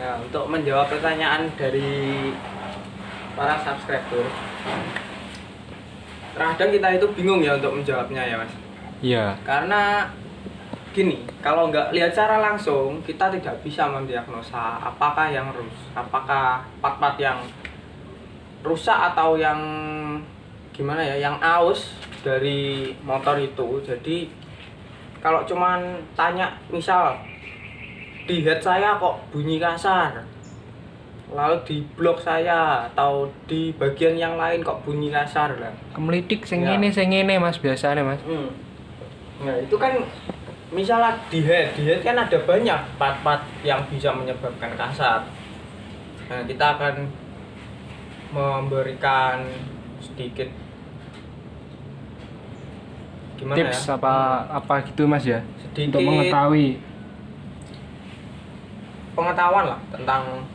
Nah, untuk menjawab pertanyaan dari para subscriber, terkadang kita itu bingung ya untuk menjawabnya ya Mas. Iya. Karena gini, kalau nggak lihat secara langsung, kita tidak bisa mendiagnosa apakah yang apakah part-part yang rusak atau yang gimana ya, yang aus dari motor itu. Jadi kalau cuman tanya, misal di head saya kok bunyi kasar, lalu di blok saya atau di bagian yang lain kok bunyi kasar lah. Kemelitik sing Ya. ngene Mas biasanya Mas. Nah itu kan misalnya di head kan ada banyak part-part yang bisa menyebabkan kasar. Nah kita akan memberikan sedikit gimana Tips ya? apa gitu Mas ya? Sedikit Untuk mengetahui. pengetahuan lah tentang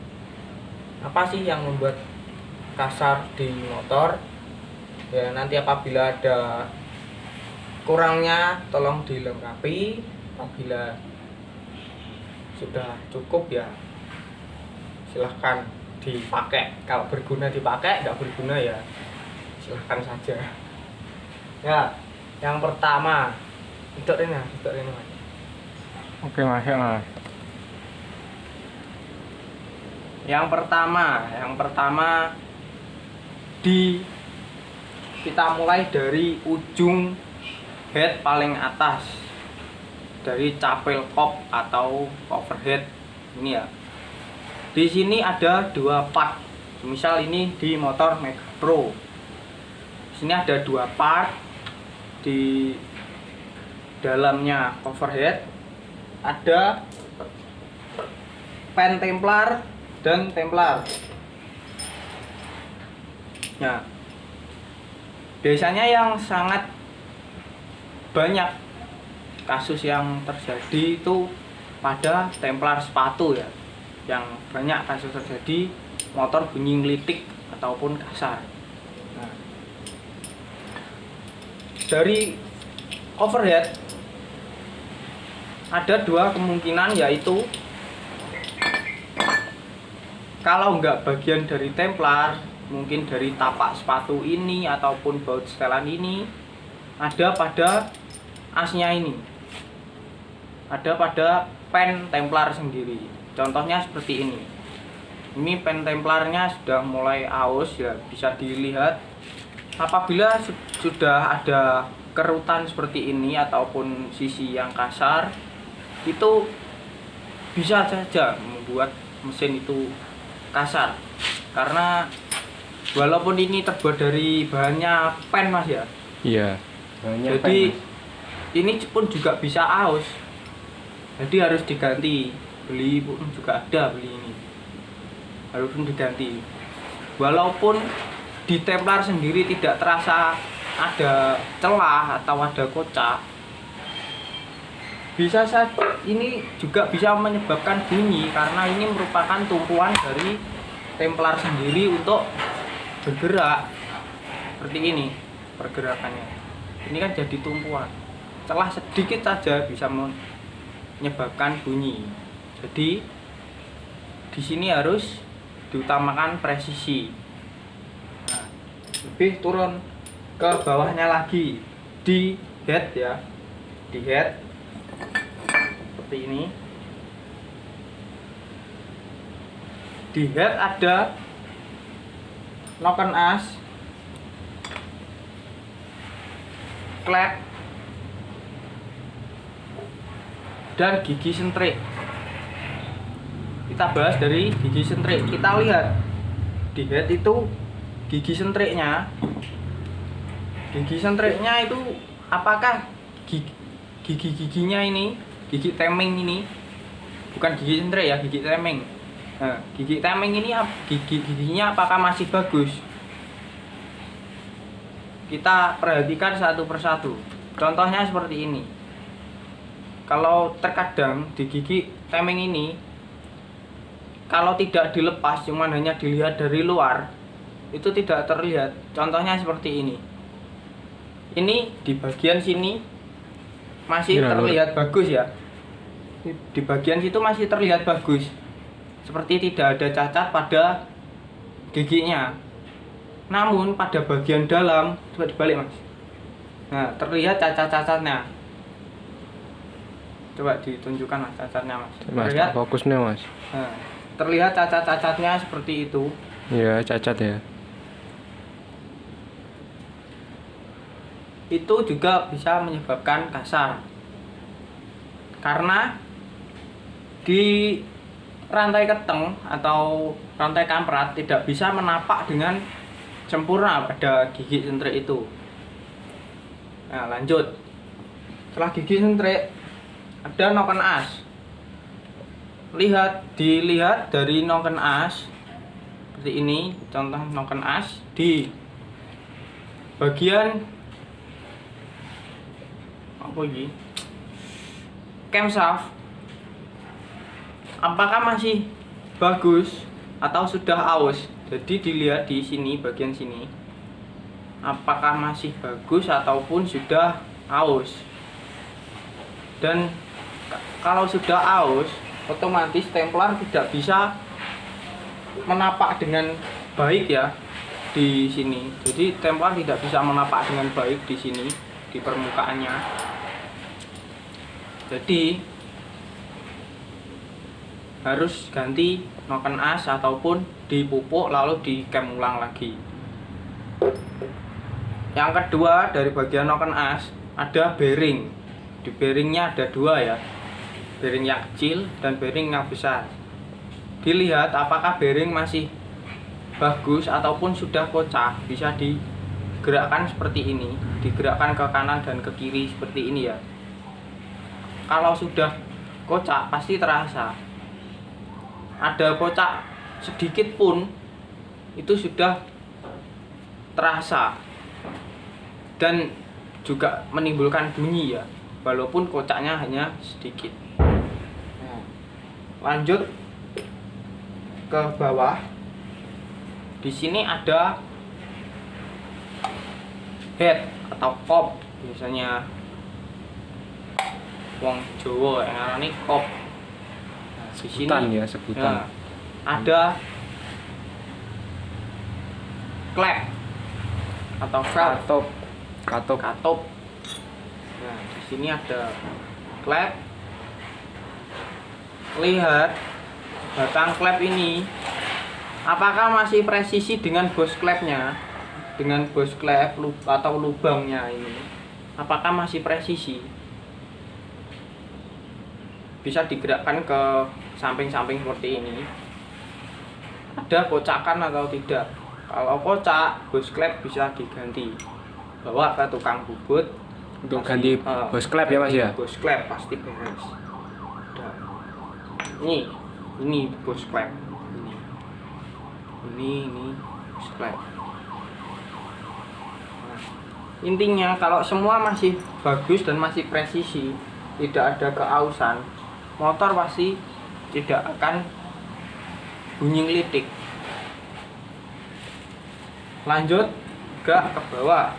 apa sih yang membuat kasar di motor. Ya nanti apabila ada kurangnya tolong dilengkapi, apabila sudah cukup ya silahkan dipakai. Kalau berguna dipakai, nggak berguna ya silahkan saja. Ya yang pertama itu ini Mas. Oke Mas ya Mas. Yang pertama kita mulai dari ujung head paling atas, dari capel kop atau coverhead ini ya. Di sini ada dua part. Misal ini di motor Mega Pro. Di sini ada dua part. Di dalamnya coverhead ada pen templar dan templar. Nah, biasanya yang sangat banyak kasus yang terjadi itu pada templar sepatu ya. Yang banyak kasus terjadi motor bunyi ngelitik ataupun kasar. Nah, dari overhead ada dua kemungkinan, yaitu kalau nggak bagian dari templar, mungkin dari tapak sepatu ini ataupun baut setelan ini, ada pada asnya ini, ada pada pen templar sendiri. Contohnya seperti ini. Ini pen templarnya sudah mulai aus ya, bisa dilihat. Apabila sudah ada kerutan seperti ini ataupun sisi yang kasar, itu bisa saja membuat mesin itu kasar. Karena walaupun ini terbuat dari bahannya pen Mas ya. Iya. Jadi ini pun juga bisa aus. Jadi harus diganti. Beli pun juga ada beli ini. Harus diganti. Walaupun di templar sendiri tidak terasa ada celah atau ada kocak, bisa saja ini juga bisa menyebabkan bunyi karena ini merupakan tumpuan dari templar sendiri untuk bergerak seperti ini pergerakannya. Ini kan jadi tumpuan, celah sedikit saja bisa menyebabkan bunyi. Jadi di sini harus diutamakan presisi. Nah, lebih turun ke bawahnya lagi di head ya, di head seperti ini. Di head ada noken as, klep, dan gigi sentrik. Kita bahas dari gigi sentrik. Kita lihat di head itu gigi sentriknya itu apakah gigi-giginya ini, gigi temeng ini, bukan gigi sentrik ya, gigi temeng. Nah, gigi temeng ini giginya apakah masih bagus? Kita perhatikan satu persatu. Contohnya seperti ini. Kalau terkadang di gigi temeng ini, kalau tidak dilepas, cuman hanya dilihat dari luar, itu tidak terlihat. Contohnya seperti ini. Ini di bagian sini masih terlihat bagus ya. Di bagian situ masih terlihat bagus. seperti tidak ada cacat pada giginya. Namun pada bagian dalam, coba dibalik Mas. Nah, terlihat cacat-cacatnya. Coba ditunjukkan Mas cacatnya Mas. Mas, Terlihat, fokus nih Mas. nah, terlihat cacat-cacatnya seperti itu. Iya, cacat ya. Itu juga bisa menyebabkan kasar. Karena di rantai keteng atau rantai kamprat tidak bisa menapak dengan sempurna pada gigi sentrik itu. Nah, lanjut. Setelah gigi sentrik ada noken as. Dilihat dari noken as seperti ini, contoh noken as di bagian apa ini? Camshaft. Apakah masih bagus atau sudah aus? Jadi dilihat di sini, bagian sini. Apakah masih bagus ataupun sudah aus? Dan kalau sudah aus, otomatis templar tidak bisa menapak dengan baik ya di sini. Jadi templar tidak bisa menapak dengan baik di sini, di permukaannya. Jadi harus ganti noken as ataupun dipupuk lalu dicam ulang lagi. Yang kedua, dari bagian noken as ada bearing. Di bearingnya ada dua ya, bearing yang kecil dan bearing yang besar. Dilihat apakah bearing masih bagus ataupun sudah kocak, bisa digerakkan seperti ini, digerakkan ke kanan dan ke kiri seperti ini ya. Kalau sudah kocak pasti terasa. Ada kocak sedikit pun itu sudah terasa dan juga menimbulkan bunyi ya, walaupun kocaknya hanya sedikit. Nah, lanjut ke bawah. Di sini ada head atau kop, biasanya wong Jawa yang ngarani kop. Nah, di sini Sebutan ya, sebutan. nah, ada klep atau valve, katup. Nah, di sini ada klep. Lihat batang klep ini, apakah masih presisi dengan bos klepnya, dengan bos klep atau lubangnya ini, apakah masih presisi? Bisa digerakkan ke samping-samping seperti ini. Ada kocakan atau tidak? Kalau kocak, bos klep bisa diganti. Bawa ke tukang bubut Untuk ganti bos klep ya Mas ya. Bos klep pasti beres. Ini bos klep. Ini bos klep. Nah, intinya kalau semua masih bagus dan masih presisi, tidak ada keausan, motor pasti tidak akan bunyi ngelitik. Lanjut ke bawah.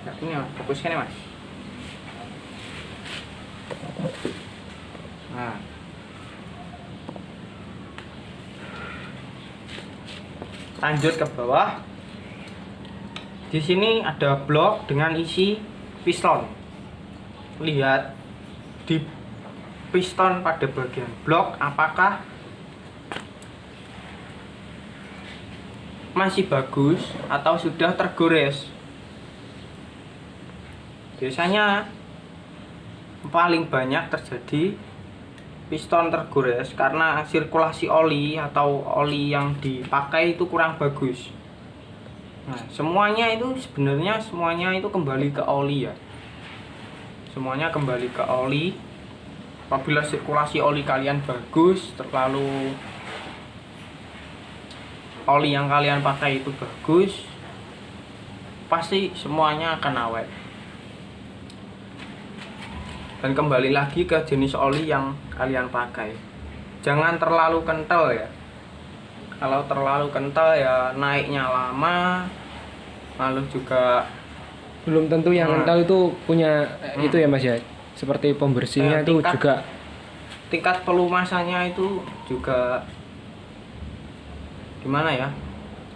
Nah, ini Mas, fokuskan ya Mas. Nah, lanjut ke bawah. Di sini ada blok dengan isi piston. Lihat di piston pada bagian blok apakah masih bagus atau sudah tergores. Biasanya paling banyak terjadi piston tergores karena sirkulasi oli atau oli yang dipakai itu kurang bagus. Nah, semuanya itu sebenarnya kembali ke oli ya. Semuanya kembali ke oli. Apabila sirkulasi oli kalian bagus, terlalu oli yang kalian pakai itu bagus, pasti semuanya akan awet. Dan kembali lagi ke jenis oli yang kalian pakai. Jangan terlalu kental ya. Kalau terlalu kental ya naiknya lama, lalu juga Belum tentu yang kental itu punya itu ya Mas ya. Seperti pembersihnya itu tingkat juga tingkat pelumasannya itu juga gimana ya,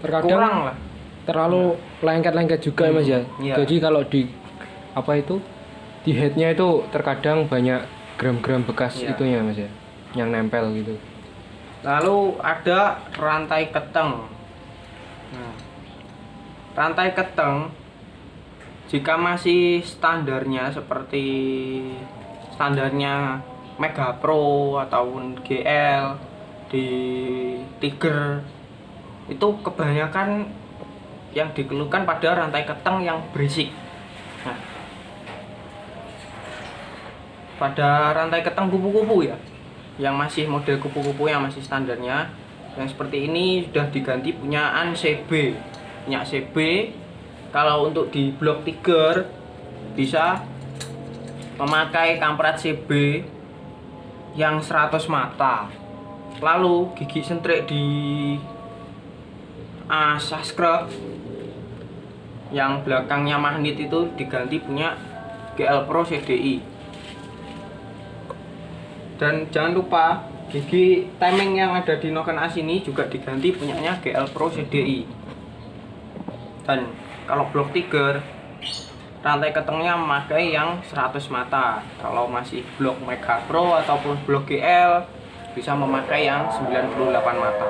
Terkadang kurang lah. terlalu lengket-lengket juga ya Mas ya. Iya. Jadi kalau di apa itu di headnya itu terkadang banyak gram-gram bekas Iya. itunya Mas ya, yang nempel gitu. Lalu ada rantai keteng. Nah, rantai keteng jika masih standarnya seperti standarnya Mega Pro ataupun GL di Tiger, itu kebanyakan yang dikeluhkan pada rantai keteng yang berisik. Nah, pada rantai keteng kupu-kupu ya, yang masih model kupu-kupu yang masih standarnya yang seperti ini sudah diganti punyaan CB. Punya CB, kalau untuk di blok Tiger bisa memakai kampret CB yang 100 mata. Lalu gigi sentrik di Saskrep yang belakangnya magnet itu diganti punya GL Pro CDI. Dan jangan lupa gigi timing yang ada di Noken As ini juga diganti punyanya GL Pro CDI. Dan kalau blok Tiger rantai ketengnya memakai yang 100 mata. Kalau masih blok Mega Pro ataupun blok GL bisa memakai yang 98 mata.